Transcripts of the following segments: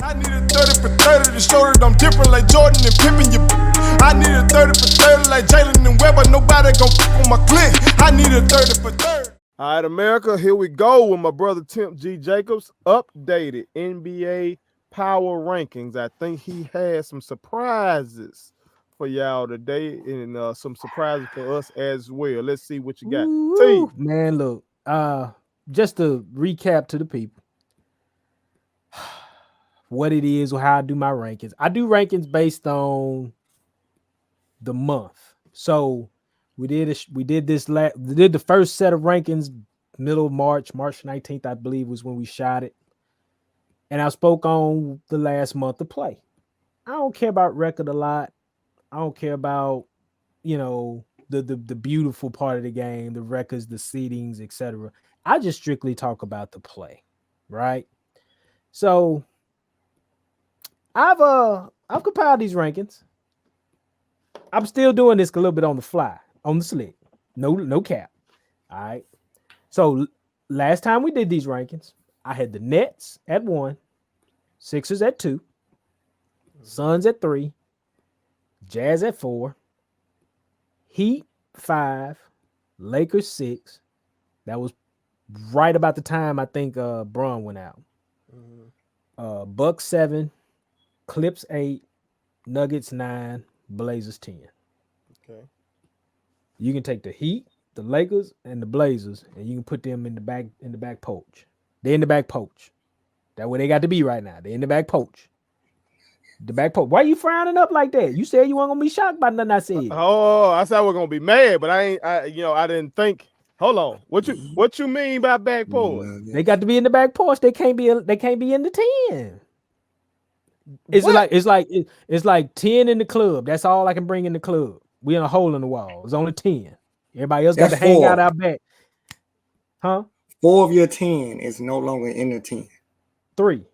I need a 30 for 30 to show that I'm different like Jordan and Pippen. I need a 30 for 30 like Jalen and Webber. Nobody gon' fuck on my click. I need a 30 for 30. All right, America, here we go with my brother Tim G. Jacobs. Updated NBA power rankings. I think he has some surprises for y'all today and some surprises for us as well. Let's see what you got. Ooh, man, look, just to recap to the people what it is or how I do my rankings. I do rankings based on the month. So we did the first set of rankings middle of March 19th, I believe was when we shot it. And I spoke on the last month of play. I don't care about record a lot. I don't care about, the beautiful part of the game, the records, the seedings, etc. I just strictly talk about the play, right? So I've compiled these rankings. I'm still doing this a little bit on the fly, on the slick. No cap. All right. So last time we did these rankings, I had the Nets at 1, Sixers at 2, Suns at 3, Jazz at 4, Heat 5, Lakers 6. That was right about the time I think Braun went out. Bucks 7, Clips 8, Nuggets 9, Blazers 10. Okay. You can take the Heat, the Lakers, and the Blazers, and you can put them in the back porch. They're in the back porch. That's where they got to be right now. They're in the back porch. The back porch. Why are you frowning up like that? You said you weren't gonna be shocked by nothing I said. I said we're gonna be mad, but I didn't think. Hold on. What you mean by back porch? They got to be in the back porch. They can't be in the 10. It's like 10 in the club. That's all I can bring in the club. We in a hole in the wall. It's only 10. Everybody else got to hang out back. Huh? 4 of your 10 is no longer in the 10. 3.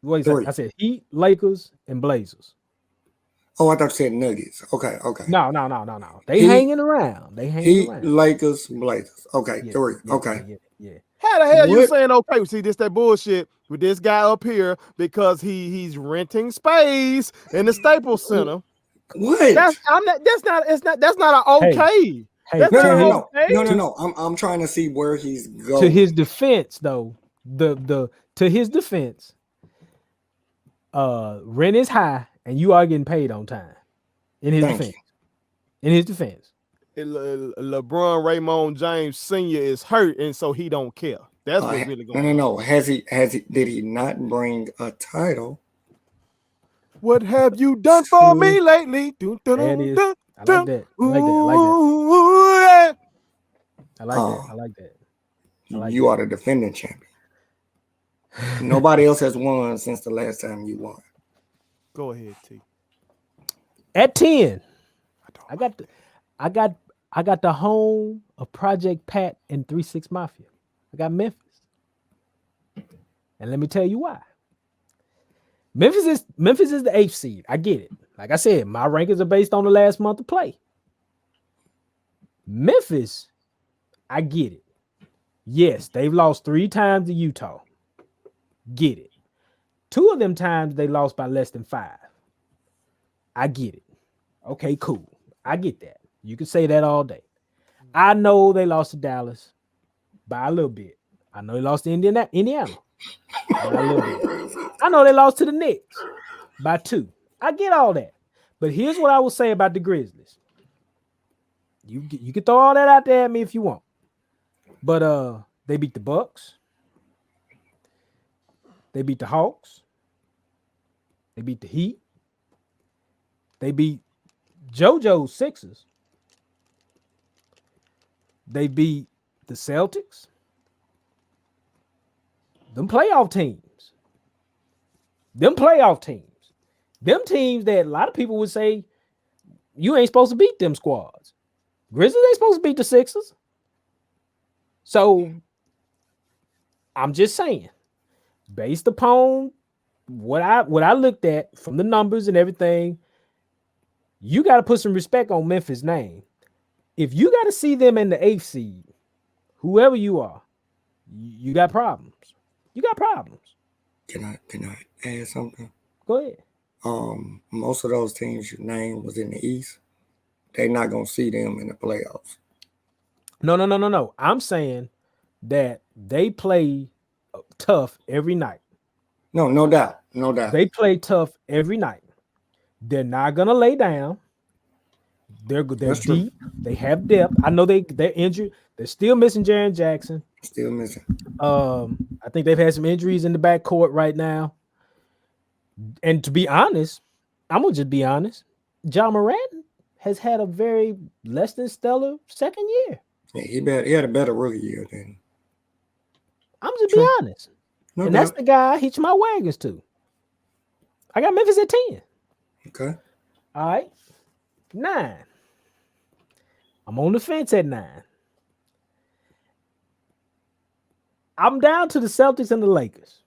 What is that? I said Heat, Lakers, and Blazers. Oh, I thought you said Nuggets. Okay. No. They hanging around. Heat, Lakers, Blazers. Okay, yeah, 3. Yeah, okay. Yeah. How the hell you saying okay? See, this that bullshit with this guy up here because he's renting space in the Staples Center. What? That's not an okay. Hey, no. I'm trying to see where he's going. To his defense, though, to his defense, rent is high and you are getting paid on time. In his defense. LeBron Raymond James Sr. is hurt, and so he don't care. That's what's really going on. No. Did he not bring a title? What have you done for me lately? That is. I like that. I like that. You are the defending champion. Nobody else has won since the last time you won. Go ahead, T. At 10, I got the home of Project Pat and 3-6 Mafia. I got Memphis. And let me tell you why. Memphis is the 8th seed. I get it. Like I said, my rankings are based on the last month of play. Memphis, I get it. Yes, they've lost 3 times to Utah. Get it. 2 of them times they lost by less than 5. I get it. Okay, cool. I get that. You can say that all day. I know they lost to Dallas by a little bit. I know they lost to Indiana by a little bit. I know they lost to the Knicks by 2. I get all that. But here's what I will say about the Grizzlies. You can throw all that out there at me if you want. But they beat the Bucks. They beat the Hawks. They beat the Heat. They beat JoJo's Sixers. They beat the Celtics. Them playoff teams. Them teams that a lot of people would say you ain't supposed to beat them squads. Grizzlies ain't supposed to beat the Sixers. So I'm just saying, based upon what I looked at from the numbers and everything, you got to put some respect on Memphis' name. If you got to see them in the 8th seed, whoever you are, you got problems. You got problems. Can I add something? Go ahead. Most of those teams you named was in the East. They're not gonna see them in the playoffs. No. I'm saying that they play tough every night. No doubt. They play tough every night. They're not gonna lay down. They're That's deep. true. They have depth. I know they're injured. They're still missing Jaren Jackson. Still missing. I think they've had some injuries in the backcourt right now. And to be honest, I'm gonna just be honest. Ja Morant has had a very less than stellar second year. Yeah, he had a better rookie year than. I'm just be honest. No and doubt. that's the guy I hitch my wagons to. I got Memphis at 10. Okay. All right. 9. I'm on the fence at 9. I'm down to the Celtics and the Lakers.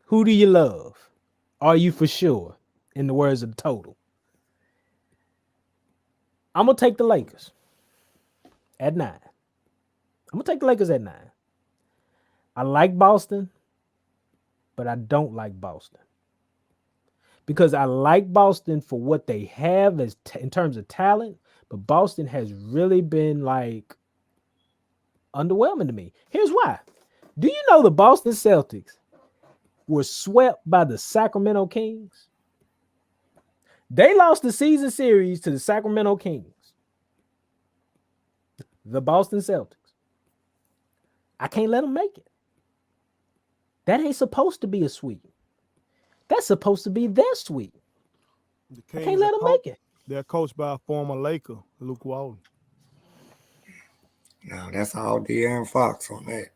Who do you love? Are you for sure? In the words of the total. I'm going to take the Lakers at 9. I'm going to take the Lakers at 9. I like Boston, but I don't like Boston. Because I like Boston for what they have as in terms of talent, but Boston has really been like underwhelming to me. Here's why. Do you know the Boston Celtics were swept by the Sacramento Kings? They lost the season series to the Sacramento Kings. The Boston Celtics. I can't let them make it. That ain't supposed to be a sweep. That's supposed to be their sweep. I can't let them make it. They're coached by a former Laker, Luke Walton. No, that's all De'Aaron Fox on that.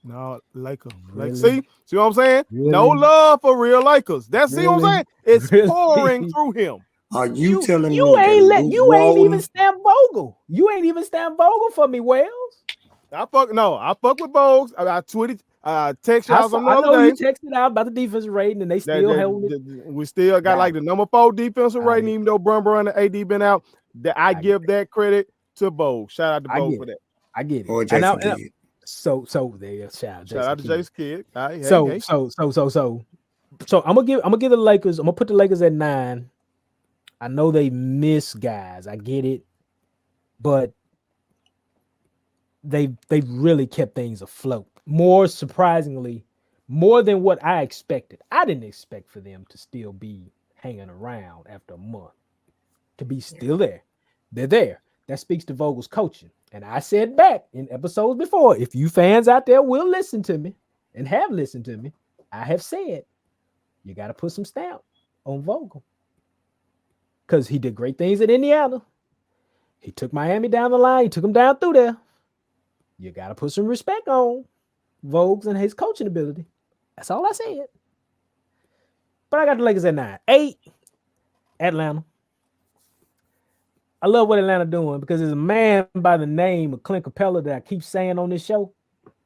No, Laker. Really? See what I'm saying? Really? No love for real Lakers. That's see what I'm Really? saying? It's Really? pouring through him. Are you telling me you ain't that Luke you ain't Walton- even Stan Vogel. You ain't even Stan Vogel for me, Wells. I fuck with Bogues. I tweeted, text y'all some I know other you day. texted out about the defensive rating, and they still held it. We still got like the number 4 defensive rating, even though Brun and AD been out. I give that credit to Bogues. Shout out to Bogues for that. I get it. Or Jason Kidd. So there, shout out to Jason Kidd. Right, So I'm gonna give the Lakers. I'm gonna put the Lakers at 9. I know they miss guys. I get it, but they've really kept things afloat. More surprisingly, more than what I expected. I didn't expect for them to still be hanging around after a month. To be still there. They're there. That speaks to Vogel's coaching. And I said back in episodes before, if you fans out there will listen to me and have listened to me, I have said you got to put some stamp on Vogel. Because he did great things at Indiana. He took Miami down the line. He took them down through there. You got to put some respect on Vogels and his coaching ability. That's all I said. But I got the Lakers at 9. 8, Atlanta. I love what Atlanta doing because there's a man by the name of Clint Capella that I keep saying on this show.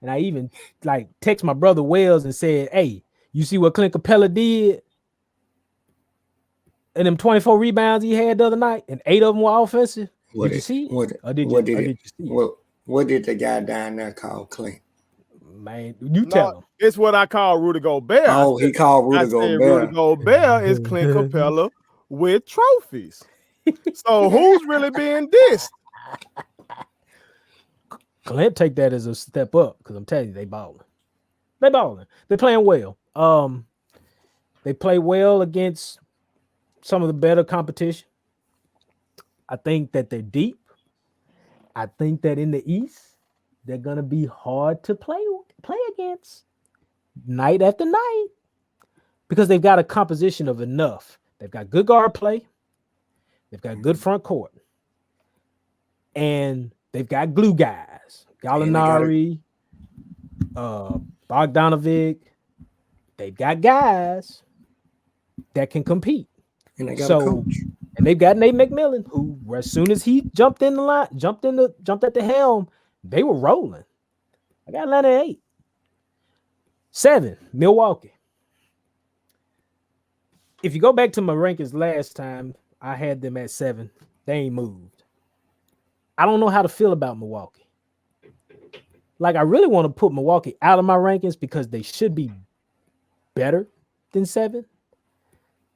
And I even like text my brother Wells and said, hey, you see what Clint Capella did? And them 24 rebounds he had the other night, and 8 of them were offensive. Did you see it? What did the guy down there call Clint? Man, you tell him. It's what I call Rudy Gobert. Oh, he called Rudy Gobert. Rudy Gobert is Clint Capella with trophies. So who's really being dissed? Clint take that as a step up because I'm telling you, they balling. They balling. They're playing well. They play well against some of the better competition. I think that they're deep. I think that in the East, they're gonna be hard to play against night after night because they've got a composition of enough. They've got good guard play. They've got good front court. And they've got glue guys. Gallinari, Bogdanovic. They've got guys that can compete. And they got a coach. And they've got Nate McMillan, who as soon as he jumped at the helm, they were rolling. I got Atlanta at 8. 7, Milwaukee. If you go back to my rankings last time, I had them at 7. They ain't moved. I don't know how to feel about Milwaukee. Like, I really want to put Milwaukee out of my rankings because they should be better than 7.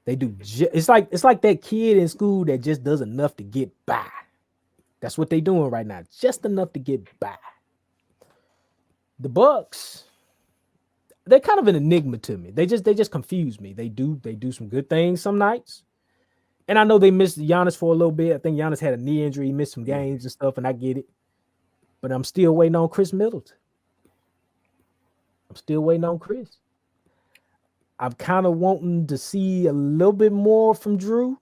They do. It's like that kid in school that just does enough to get by. That's what they doing right now, just enough to get by. The Bucks, they're kind of an enigma to me. They just confuse me. They do some good things some nights, and I know they missed Giannis for a little bit. I think Giannis had a knee injury, he missed some games and stuff, and I get it. But I'm still waiting on Chris Middleton. I'm still waiting on Chris. I'm kind of wanting to see a little bit more from Drew.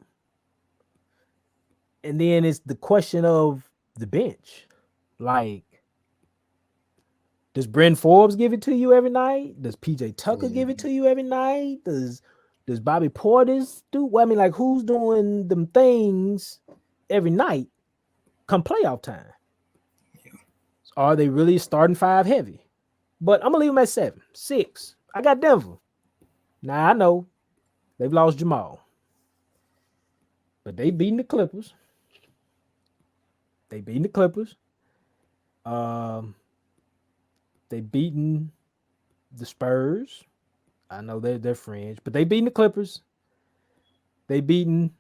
And then it's the question of the bench. Like, does Bryn Forbes give it to you every night? Does PJ Tucker give it to you every night? Does Bobby Portis do? Well, I mean, like, who's doing them things every night come playoff time? Are they really starting 5 heavy? But I'm going to leave them at 7. 6. I got Denver. Now, I know they've lost Jamal. But they beating the Clippers. They beating the Clippers. They beating the Spurs. I know they're fringe. But they beating the Clippers. They beating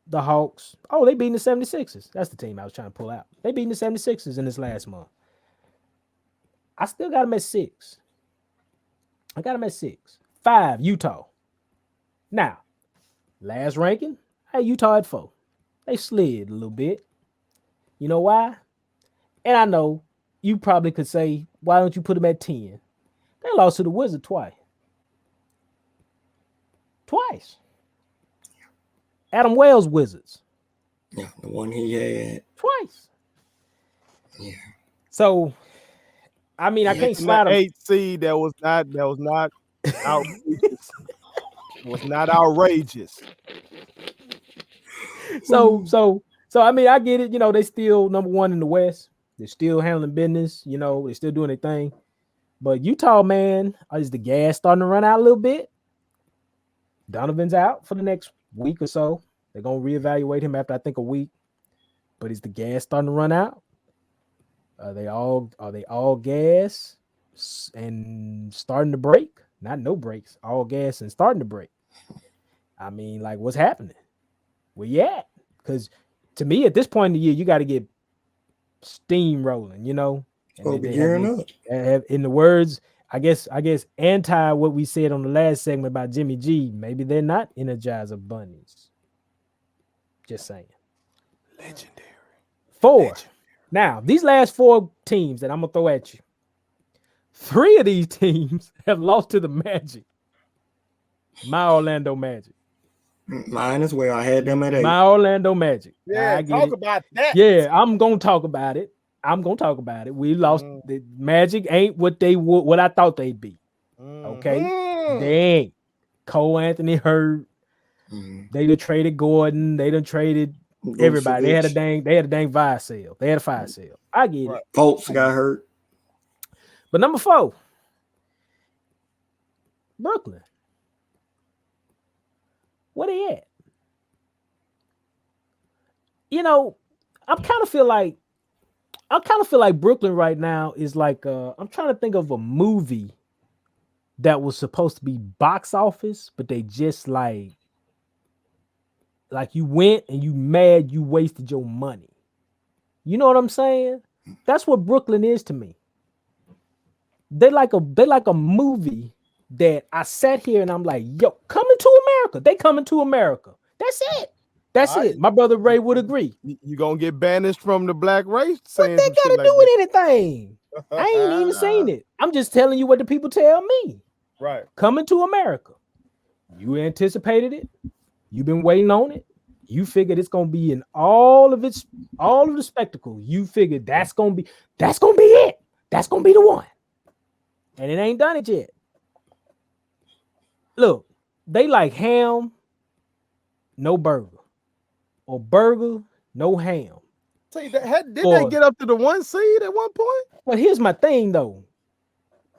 the Hawks. Oh, they beating the 76ers. That's the team I was trying to pull out. They beating the 76ers in this last month. I still got them at 6. I got them at 6. 5, Utah. Now, last ranking, I had Utah at 4. They slid a little bit. You know why? And I know you probably could say, why don't you put them at 10? They lost to the Wizards twice. Adam Wells Wizards. Yeah, the one he had. Twice. Yeah. So, I mean, I can't slide him. 8 seed that was not outrageous. Was not outrageous. So I mean, I get it. You know, they still number 1 in the West. They're still handling business. You know, they're still doing their thing. But Utah, man, is the gas starting to run out a little bit? Donovan's out for the next week or so. They're gonna reevaluate him after I think a week. But is the gas starting to run out? Are they all gas and starting to break? Not no breaks, all gas and starting to break. I mean, like, what's happening? Where you at? Because to me, at this point in the year, you got to get steam rolling, you know. And be gearing up. In the words, I guess anti what we said on the last segment about Jimmy G, maybe they're not Energizer bunnies. Just saying. Legendary. 4. Now, these last 4 teams that I'm gonna throw at you, 3 of these teams have lost to the Magic. My Orlando Magic. Mine as well. I had them at 8. My Orlando Magic. Yeah, talk about that. Yeah, I'm gonna talk about it. We lost. The Magic ain't what I thought they'd be. Okay, they ain't. Cole Anthony hurt. They done traded Gordon. They done traded everybody. They had a dang fire sale. They had a fire sale. I get it. Folks got hurt. But number 4, Brooklyn. Where they at? You know, I kind of feel like Brooklyn right now is like I'm trying to think of a movie that was supposed to be box office, but they just like you went and you mad you wasted your money. You know what I'm saying? That's what Brooklyn is to me. They like a movie that I sat here and I'm like, yo, coming to America. They coming to America. That's it. That's it. My brother Ray would agree. You gonna get banished from the black race? What they got to do with anything? I ain't even seen it. I'm just telling you what the people tell me. Right. Coming to America. You anticipated it. You've been waiting on it. You figured it's gonna be in all of the spectacle. You figured that's gonna be it. That's gonna be the one. And it ain't done it yet. Look, they like ham, no burger. Or burger, no ham. Did they get up to the 1 seed at one point? But here's my thing, though.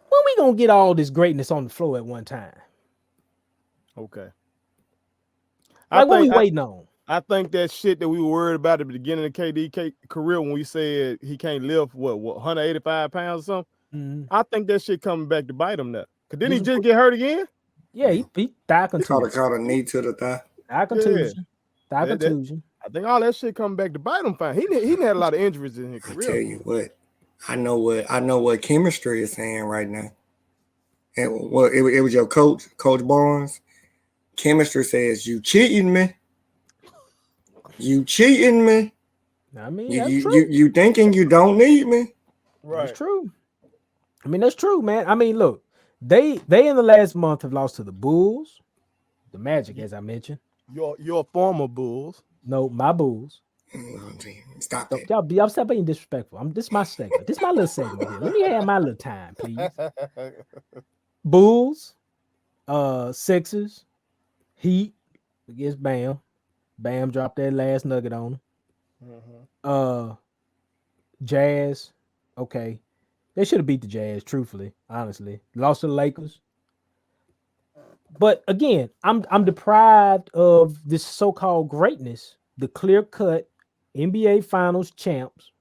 When we gonna get all this greatness on the floor at one time? Okay. Like, what we waiting on? I think that shit that we were worried about at the beginning of KD career when we said he can't lift, what 185 pounds or something? I think that shit coming back to bite him now. Cause didn't he just get hurt again? Yeah, he thigh contusion. Caught a knee to the thigh. Thigh contusion. Thigh That- contusion. I think all that shit coming back to bite him fine. He had a lot of injuries in his I career. tell you what, I know what chemistry is saying right now. And what it was your coach, Coach Barnes. Chemistry says you cheating me. You cheating me. I mean, that's true. You thinking you don't need me. Right. That's true. I mean, that's true, man. I mean, look, they in the last month have lost to the Bulls, the Magic, as I mentioned. Your former Bulls. No, my Bulls. Stop Don't, it. y'all stop being disrespectful. This is my segment. This is my little segment here. Let me have my little time, please. Bulls, Sixers, Heat against Bam. Bam dropped that last nugget on them. Jazz, okay. They should have beat the Jazz, truthfully, honestly. Lost to the Lakers. But again, I'm deprived of this so-called greatness, the clear-cut NBA Finals champs.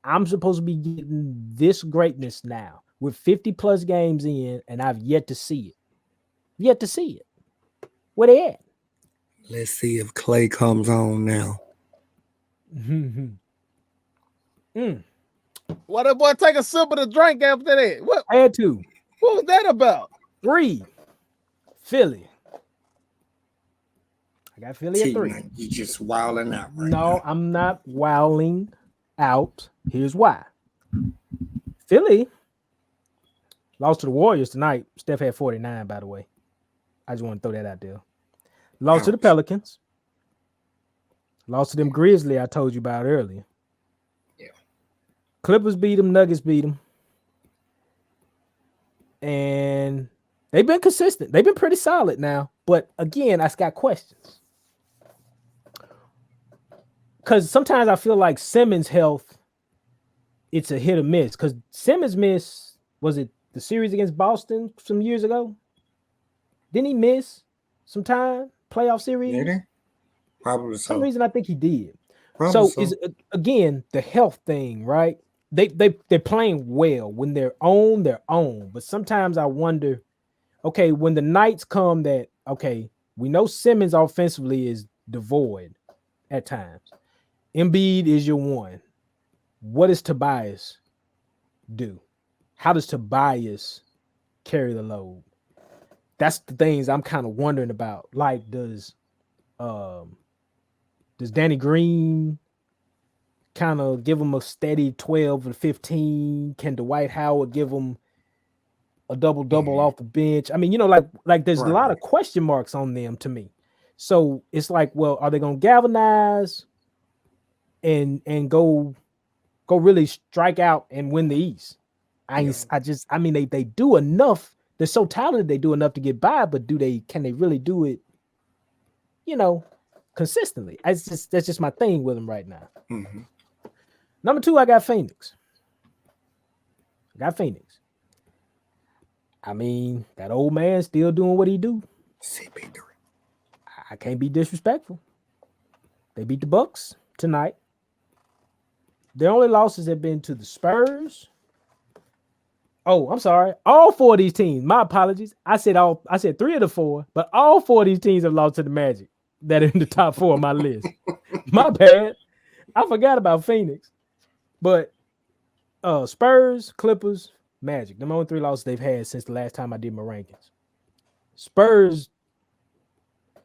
I'm supposed to be getting this greatness now with 50 plus games in, and I've yet to see it. Yet to see it. Where they at? Let's see if Clay comes on now. Why that boy take a sip of the drink after that? What? I had to. What was that about? 3. Philly. I got Philly at 3. You just wilding out right No, now. I'm not wilding out. Here's why. Philly lost to the Warriors tonight. Steph had 49, by the way. I just want to throw that out there. Lost to the Pelicans. Lost to them Grizzlies I told you about earlier. Yeah. Clippers beat them. Nuggets beat them. And they've been consistent. They've been pretty solid now. But again, I got questions. Because sometimes I feel like Simmons' health, it's a hit or miss. Because Simmons missed, was it the series against Boston some years ago? Didn't he miss some time? Playoff series? Did he? Probably For some so. reason, I think he did. Probably So is again the health thing, right? They're playing well when they're on their own. But sometimes I wonder, okay, when the nights come that, okay, we know Simmons offensively is devoid at times. Embiid is your one. What does Tobias do? How does Tobias carry the load? That's the things I'm kind of wondering about. Like, does Danny Green kind of give him a steady 12 or 15? Can Dwight Howard give him a double-double off the bench? I mean, like there's a lot of question marks on them to me. So it's like, well, are they going to galvanize and go really strike out and win the East? I mean, they do enough. They're so talented, they do enough to get by, but can they really do it, consistently? That's just my thing with them right now. Mm-hmm. Number 2, I got Phoenix. I mean, that old man still doing what he do. CP3. I can't be disrespectful. They beat the Bucks tonight. Their only losses have been to the Spurs. Oh, I'm sorry. All 4 of these teams. My apologies. I said 3 of the 4, but all 4 of these teams have lost to the Magic that are in the top 4 of my list. My bad. I forgot about Phoenix. But Spurs, Clippers, Magic. The only 3 losses they've had since the last time I did my rankings. Spurs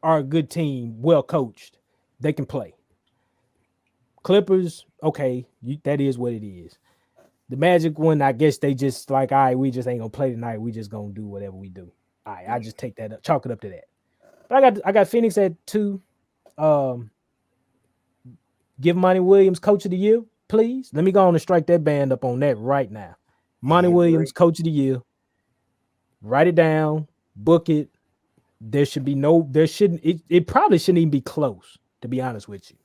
are a good team, well coached. They can play. Clippers, okay, that is what it is. The Magic one, I guess they just like, all right, we just ain't gonna play tonight. We just gonna do whatever we do. All right, I just take that up, chalk it up to that. But I got Phoenix at 2. Give Monty Williams Coach of the Year, please. Let me go on and strike that band up on that right now. Monty Williams Coach of the Year. Write it down, book it. It probably shouldn't even be close, to be honest with you.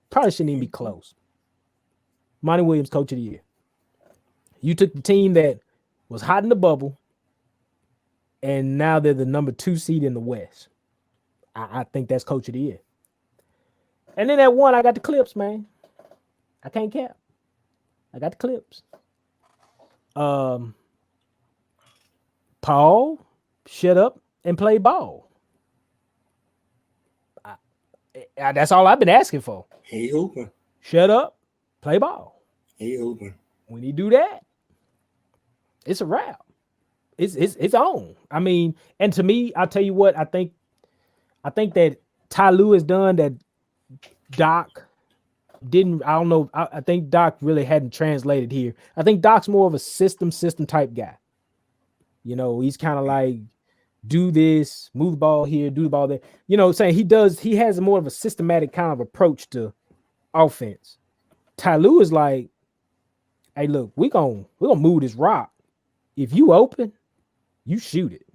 Probably shouldn't even be close. Monty Williams Coach of the Year. You took the team that was hot in the bubble, and now they're the number 2 seed in the West. I think that's Coach of the Year. And then at 1, I got the Clips, man. I can't cap. I got the Clips. Paul shut up and play ball. That's all I've been asking for. He hooping. Shut up, play ball. He hooping. When he do that, it's a wrap. It's on. I mean, and to me, I'll tell you what, I think that Ty Lue has done that Doc didn't. I don't know. I think Doc really hadn't translated here. I think Doc's more of a system type guy. You know, he's kind of like, do this, move the ball here, do the ball there. You know what I'm saying? He has more of a systematic kind of approach to offense. Ty Lue is like, hey, look, we're gonna move this rock. If you open, you shoot it.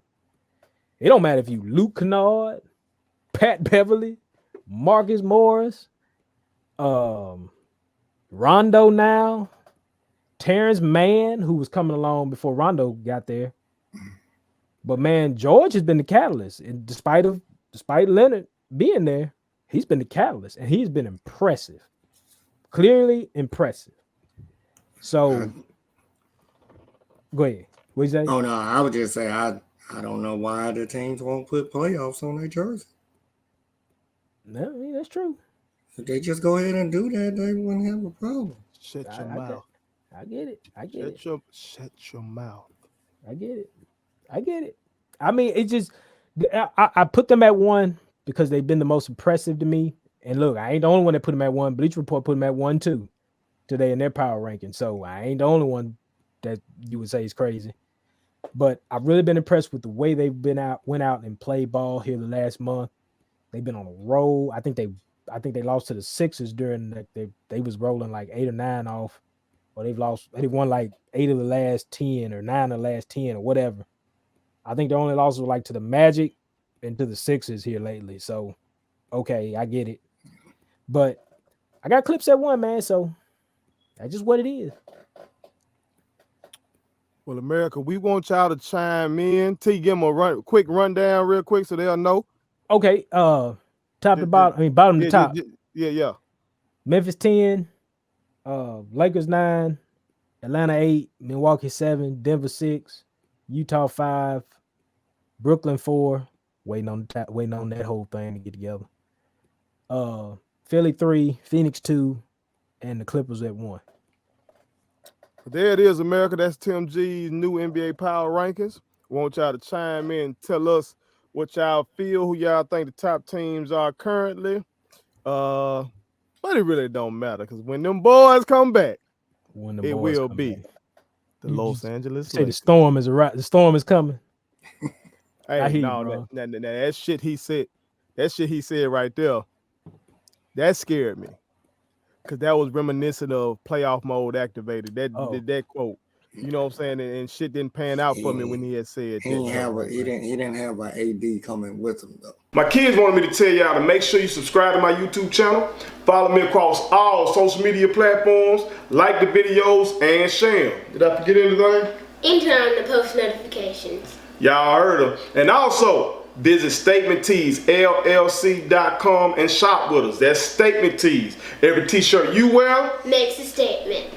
It don't matter if you Luke Kennard, Pat Beverly, Marcus Morris, Rondo now, Terrence Mann, who was coming along before Rondo got there. But man, George has been the catalyst. And despite Leonard being there, he's been the catalyst, and he's been impressive. Clearly impressive. So go ahead. What you say? Oh no, I would just say I don't know why the teams won't put playoffs on their jersey. No, I mean, that's true. If they just go ahead and do that, they wouldn't have a problem. Shut your mouth. I get it. Shut your mouth. I get it. I mean, it just I put them at 1 because they've been the most impressive to me. And look, I ain't the only one that put them at 1. Bleach Report put them at 1 too today in their power ranking. So I ain't the only one that you would say is crazy. But I've really been impressed with the way they've went out and played ball here the last month. They've been on a roll. I think they lost to the Sixers during that. They was rolling like 8 or 9 off, or they won like 8 of the last 10 or 9 of the last 10 or whatever. I think the only losses were like to the Magic and to the Sixers here lately. So, okay, I get it. But I got Clips at 1, man. So that's just what it is. Well, America, we want y'all to chime in. Give them a quick rundown real quick so they'll know. Okay, top to bottom. Bottom to top. Yeah. Memphis 10, Lakers 9, Atlanta 8, Milwaukee 7, Denver 6, Utah 5, Brooklyn 4. Waiting on that whole thing to get together. Philly 3, Phoenix 2, and the Clippers at 1. There it is, America. That's Tim G's new NBA Power Rankings. Want y'all to chime in, tell us what y'all feel, who y'all think the top teams are currently. But it really don't matter because when them boys come back, it will be the Los Angeles. Say the storm is the storm is coming. Hey, no, that shit he said right there, that scared me. Because that was reminiscent of playoff mode activated. That quote. You know what I'm saying? And shit didn't pan out for me when he had said he didn't have an AD coming with him though. My kids wanted me to tell y'all to make sure you subscribe to my YouTube channel, follow me across all social media platforms, like the videos, and share them. Did I forget anything? And turn on the post notifications. Y'all heard them. And also, visit Statement Tees, LLC.com and shop with us. That's Statement Tees. Every t-shirt you wear makes a statement.